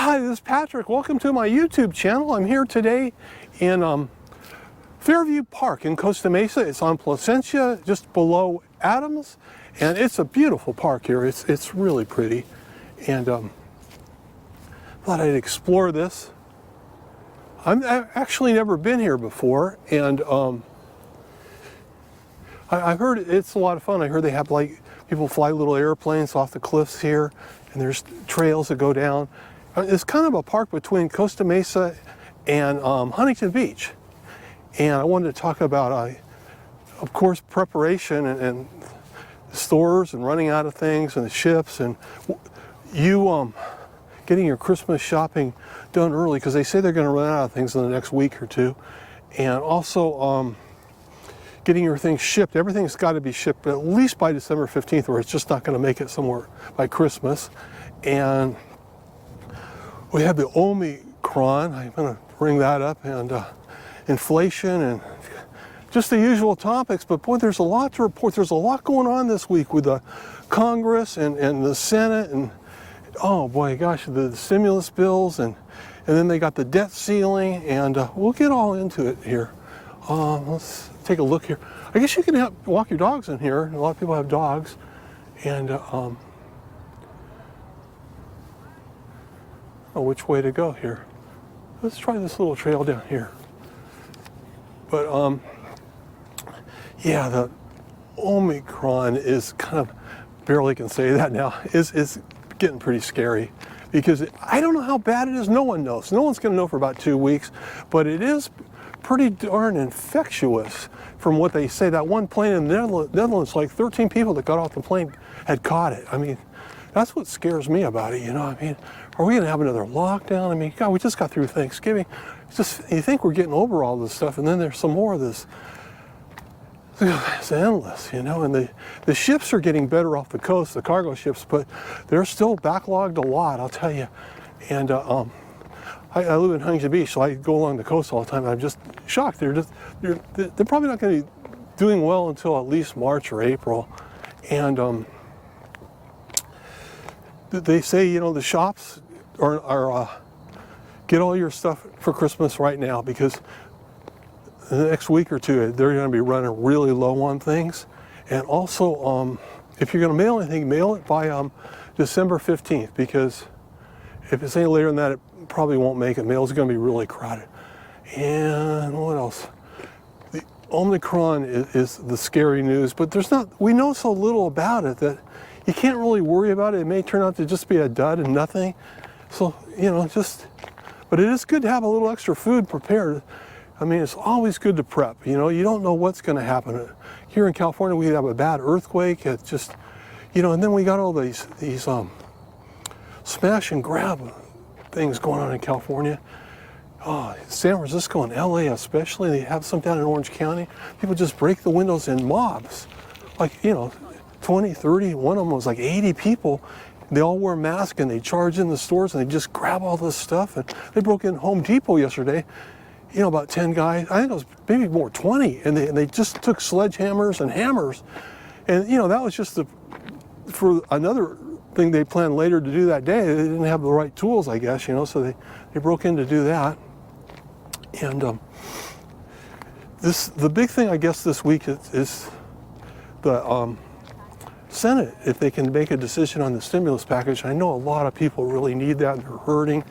Hi, this is Patrick. Welcome to my YouTube channel. I'm here today in Fairview Park in Costa Mesa. It's on Placentia, just below Adams, and it's a beautiful park here. It's really pretty, and thought I'd explore this. I've actually never been here before, and I've heard it's a lot of fun. I heard they have like people fly little airplanes off the cliffs here, and there's trails that go down. It's kind of a park between Costa Mesa and Huntington Beach. And I wanted to talk about, of course, preparation and stores and running out of things and the ships and you getting your Christmas shopping done early, because they say they're going to run out of things in the next week or two. And also getting your things shipped. Everything's got to be shipped at least by December 15th, or it's just not going to make it somewhere by Christmas. And we have the Omicron. I'm going to bring that up, and inflation and just the usual topics. But boy, there's a lot to report. There's a lot going on this week with the Congress and the Senate, and oh boy, gosh, the stimulus bills, and then they got the debt ceiling, and we'll get all into it here. Let's take a look here. I guess you can walk your dogs in here. A lot of people have dogs, and which way to go here. Let's try this little trail down here. But yeah, the Omicron is kind of, barely can say that now, is getting pretty scary, because I don't know how bad it is. No one knows. No one's going to know for about 2 weeks, but it is pretty darn infectious from what they say. That one plane in the Netherlands, like 13 people that got off the plane had caught it. I mean, that's what scares me about it, you know. I mean, are we going to have another lockdown? I mean, God, we just got through Thanksgiving. It's just, you think we're getting over all this stuff, and then there's some more of this. It's endless, you know. And the ships are getting better off the coast, the cargo ships, but they're still backlogged a lot, I'll tell you. And I live in Huntington Beach, so I go along the coast all the time, and I'm just shocked. They're probably not going to be doing well until at least March or April. And they say, you know, the shops are get all your stuff for Christmas right now, because the next week or two they're going to be running really low on things. And also, if you're going to mail anything, mail it by December 15th, because if it's any later than that, it probably won't make it. Mail's going to be really crowded. And what else? The Omicron is the scary news, but we know so little about it that you can't really worry about it. It may turn out to just be a dud and nothing. So, you know, but it is good to have a little extra food prepared. I mean, it's always good to prep. You know, you don't know what's going to happen. Here in California, we have a bad earthquake. It's just, you know, and then we got all these smash and grab things going on in California. Oh, San Francisco and LA especially, they have some down in Orange County. People just break the windows in mobs. Like, you know, 20, 30, one of them was like 80 people. They all wear masks, and they charge in the stores, and they just grab all this stuff. And they broke in Home Depot yesterday, you know, about 10 guys. I think it was maybe more, 20. And they just took sledgehammers and hammers. And, you know, that was just for another thing they planned later to do that day. They didn't have the right tools, I guess, you know, so they broke in to do that. And the big thing, I guess, this week is the Senate, if they can make a decision on the stimulus package. I know a lot of people really need that. They're hurting.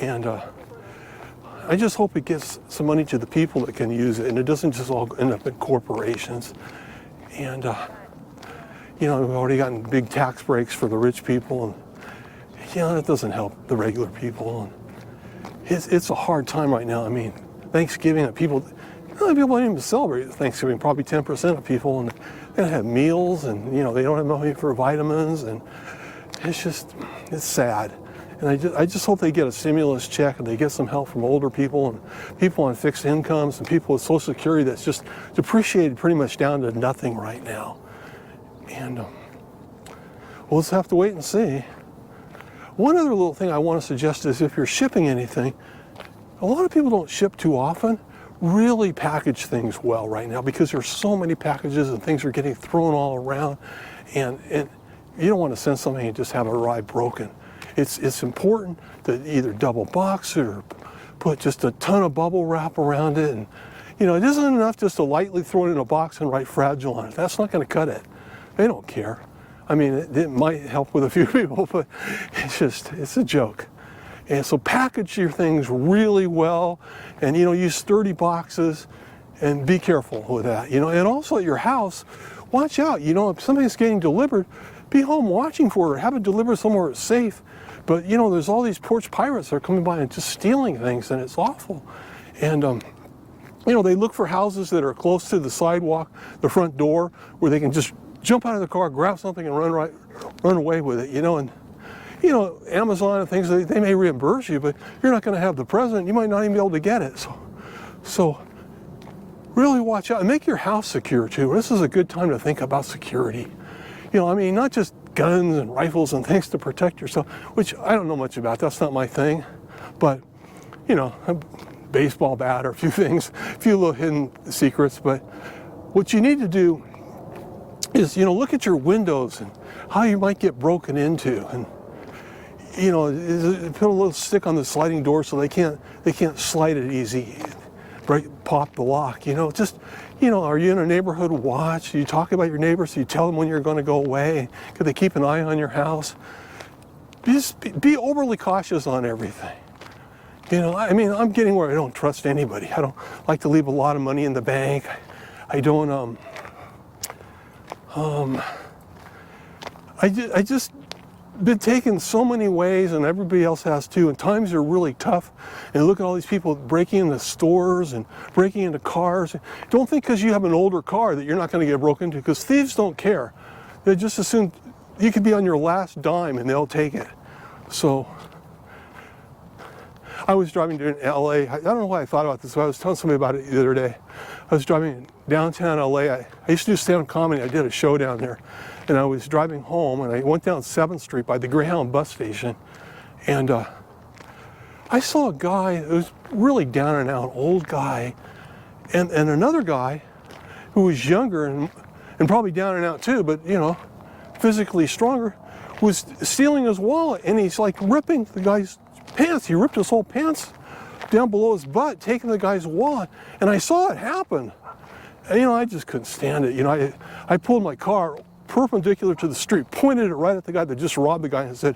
And I just hope it gets some money to the people that can use it, and it doesn't just all end up in corporations. And, you know, we've already gotten big tax breaks for the rich people, and, you know, that doesn't help the regular people. And it's a hard time right now. I mean, Thanksgiving, people don't even celebrate Thanksgiving, probably 10% of people, and they don't have meals, and, you know, they don't have money for vitamins, and it's sad. And I just hope they get a stimulus check, and they get some help from older people and people on fixed incomes and people with Social Security that's just depreciated pretty much down to nothing right now. And we'll just have to wait and see. One other little thing I want to suggest is, if you're shipping anything, a lot of people don't ship too often. Really package things well right now, because there's so many packages and things are getting thrown all around, and you don't want to send something and just have it arrive broken. It's important to either double box it or put just a ton of bubble wrap around it. And, it isn't enough just to lightly throw it in a box and write fragile on it. That's not going to cut it. They don't care. I mean, it might help with a few people, but it's a joke. And so package your things really well and, use sturdy boxes and be careful with that, And also at your house, watch out. If something's getting delivered, be home watching for it. Have it delivered somewhere safe. But, there's all these porch pirates that are coming by and just stealing things, and it's awful. And, they look for houses that are close to the sidewalk, the front door, where they can just jump out of the car, grab something, and run away with it, And, Amazon and things, they may reimburse you, but you're not going to have the present. You might not even be able to get it. So really watch out and make your house secure too. This is a good time to think about security. Not just guns and rifles and things to protect yourself, which I don't know much about. That's not my thing. But, a baseball bat or a few things, a few little hidden secrets. But what you need to do is, look at your windows and how you might get broken into. And, put a little stick on the sliding door so they can't slide it easy, pop the lock. Are you in a neighborhood watch? Do you talk about your neighbors? Do you tell them when you're going to go away? Could they keep an eye on your house? Just be overly cautious on everything. I'm getting where I don't trust anybody. I don't like to leave a lot of money in the bank. I don't. I just been taken so many ways, and everybody else has too, and times are really tough. And look at all these people breaking into stores and breaking into cars. Don't think because you have an older car that you're not going to get broken into, because thieves don't care. They just assume you could be on your last dime and they'll take it. So I was driving to LA. I don't know why I thought about this, but I was telling somebody about it the other day. I was driving downtown LA. I used to do stand-up comedy. I did a show down there. And I was driving home, and I went down 7th Street by the Greyhound bus station, and I saw a guy who was really down and out, old guy, and another guy who was younger and probably down and out too, but physically stronger, was stealing his wallet, and he's like ripping the guy's pants. He ripped his whole pants down below his butt, taking the guy's wallet, and I saw it happen. And, I just couldn't stand it. I pulled my car perpendicular to the street, pointed it right at the guy that just robbed the guy and said,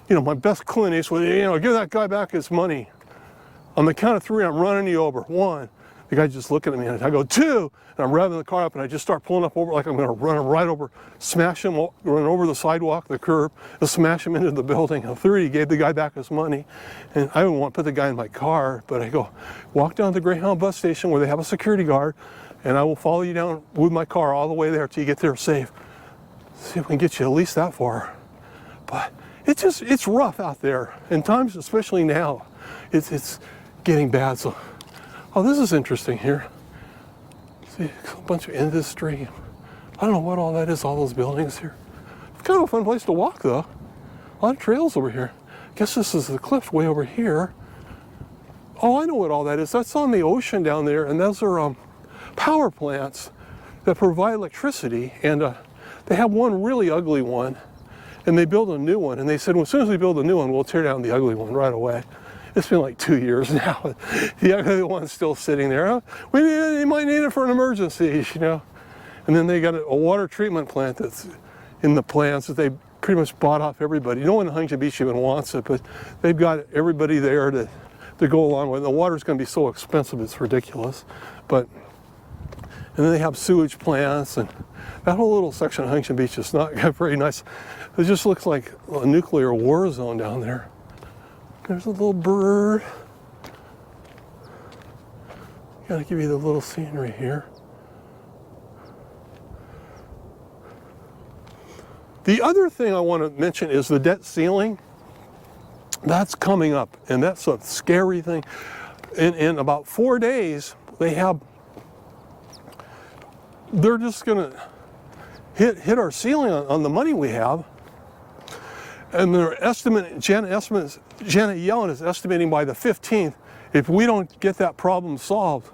my best Clint Eastwood, give that guy back his money. On the count of 3, I'm running you over. 1, the guy's just looking at me, and I go 2, and I'm revving the car up, and I just start pulling up over like I'm going to run him right over, smash him, run over the sidewalk, the curb, and smash him into the building. And 3, he gave the guy back his money, and I didn't want to put the guy in my car, but I go, walk down to the Greyhound bus station where they have a security guard, and I will follow you down with my car all the way there till you get there safe. See if we can get you at least that far. But it's rough out there, and times, especially now, it's getting bad. So, this is interesting here. See, a bunch of industry. I don't know what all that is, all those buildings here. It's kind of a fun place to walk, though. A lot of trails over here. I guess this is the cliff way over here. Oh, I know what all that is. That's on the ocean down there, and those are power plants that provide electricity, and they have one really ugly one, and they build a new one, and they said, well, as soon as we build a new one, we'll tear down the ugly one right away. It's been like 2 years now. The ugly one's still sitting there. We might need it for an emergency, And then they got a water treatment plant that's in the plans that they pretty much bought off everybody. No one in Huntington Beach even wants it, but they've got everybody there to go along with it. The water's going to be so expensive, it's ridiculous. And then they have sewage plants, and that whole little section of Huntington Beach is not very nice. It just looks like a nuclear war zone down there. There's a little bird. Gotta give you the little scenery here. The other thing I want to mention is the debt ceiling. That's coming up, and that's a scary thing. In about 4 days, they're just going to hit our ceiling on the money we have. And their estimate, Janet Yellen is estimating by the 15th, if we don't get that problem solved,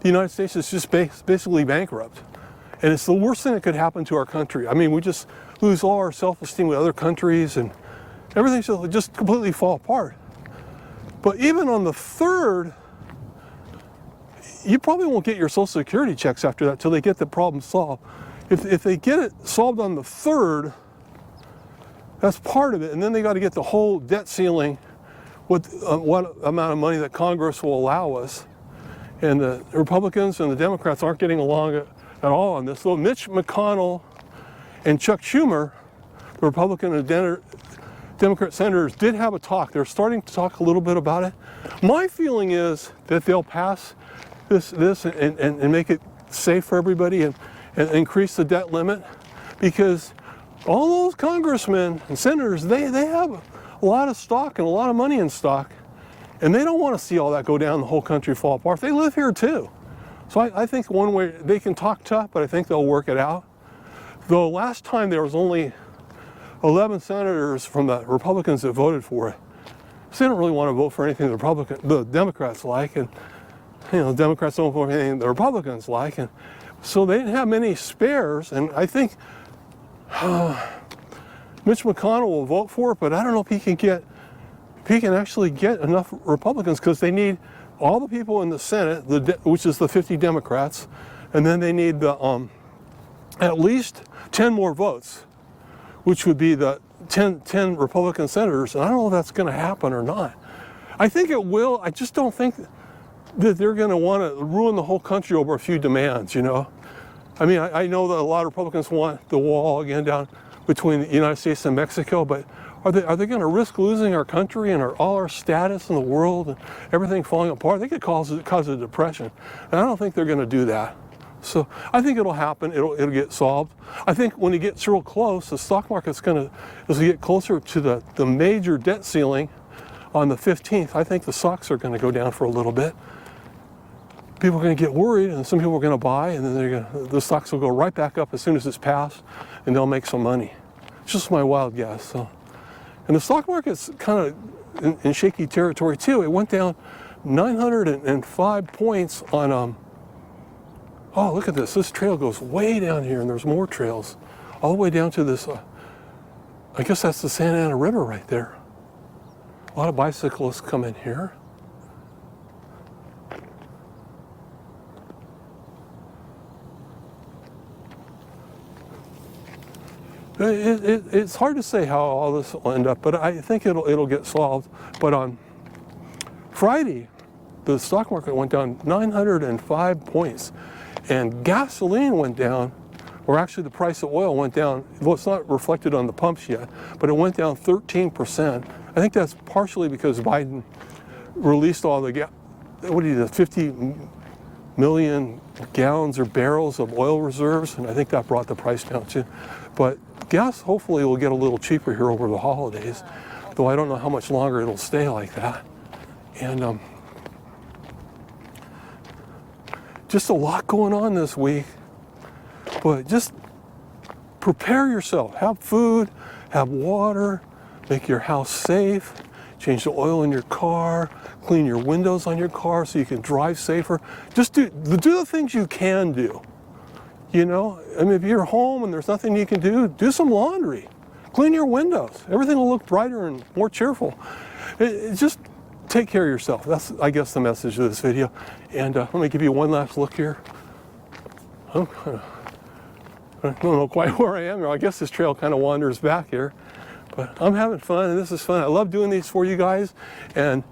the United States is just basically bankrupt. And it's the worst thing that could happen to our country. I mean, we just lose all our self-esteem with other countries, and everything should just completely fall apart. But even on the 3rd, you probably won't get your Social Security checks after that till they get the problem solved. If they get it solved on the 3rd, that's part of it, and then they got to get the whole debt ceiling with what amount of money that Congress will allow us. And the Republicans and the Democrats aren't getting along at all on this. So Mitch McConnell and Chuck Schumer, the Republican and Democrat senators, did have a talk. They're starting to talk a little bit about it. My feeling is that they'll pass this and make it safe for everybody and increase the debt limit, because all those congressmen and senators, they have a lot of stock and a lot of money in stock, and they don't want to see all that go down, the whole country fall apart. They live here too. So I think one way, they can talk tough, but I think they'll work it out. Though last time there was only 11 senators from the Republicans that voted for it. So they don't really want to vote for anything the Democrats like, and the Democrats don't vote for anything the Republicans like, and so they didn't have many spares. And I think Mitch McConnell will vote for it, but I don't know if he can actually get enough Republicans, because they need all the people in the Senate, which is the 50 Democrats, and then they need the at least 10 more votes, which would be the 10 Republican senators. And I don't know if that's going to happen or not. I think it will. I just don't think that they're going to want to ruin the whole country over a few demands, I mean, I know that a lot of Republicans want the wall again down between the United States and Mexico, but are they going to risk losing our country and all our status in the world and everything falling apart? I think it cause a depression, and I don't think they're going to do that. So I think it'll happen. It'll get solved. I think when it gets real close, the stock market's as we get closer to the major debt ceiling on the 15th, I think the stocks are going to go down for a little bit. People are going to get worried, and some people are going to buy, and then the stocks will go right back up as soon as it's passed, and they'll make some money. It's just my wild guess. So, and the stock market's kind of in shaky territory too. It went down 905 points on oh, look at this. This trail goes way down here, and there's more trails all the way down to this. I guess that's the Santa Ana River right there. A lot of bicyclists come in here. It's hard to say how all this will end up, but I think it'll get solved. But on Friday, the stock market went down 905 points, and gasoline went down, or actually the price of oil went down. Well, it's not reflected on the pumps yet, but it went down 13%. I think that's partially because Biden released all the 50 million gallons or barrels of oil reserves, and I think that brought the price down too. But gas hopefully will get a little cheaper here over the holidays, though I don't know how much longer it'll stay like that. And just a lot going on this week, but just prepare yourself. Have food, have water, make your house safe, change the oil in your car, clean your windows on your car so you can drive safer. Just do the things you can do. I mean, if you're home and there's nothing you can do some laundry. Clean your windows. Everything will look brighter and more cheerful. Just take care of yourself. That's, I guess, the message of this video. And let me give you one last look here. I don't know quite where I am. I guess this trail kind of wanders back here. But I'm having fun, and this is fun. I love doing these for you guys. And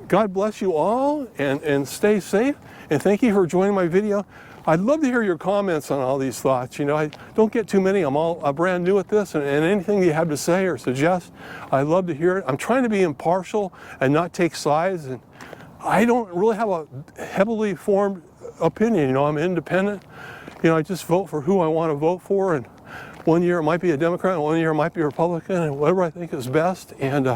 God bless you all, and stay safe. And thank you for joining my video. I'd love to hear your comments on all these thoughts. I don't get too many. I'm brand new at this, and anything you have to say or suggest, I'd love to hear it. I'm trying to be impartial and not take sides, and I don't really have a heavily formed opinion. I'm independent. I just vote for who I want to vote for, and one year it might be a Democrat, and one year it might be a Republican, and whatever I think is best. And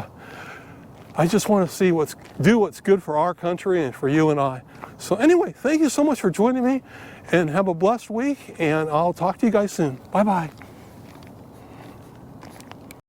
I just want to do what's good for our country and for you and I. So anyway, thank you so much for joining me, and have a blessed week, and I'll talk to you guys soon. Bye-bye.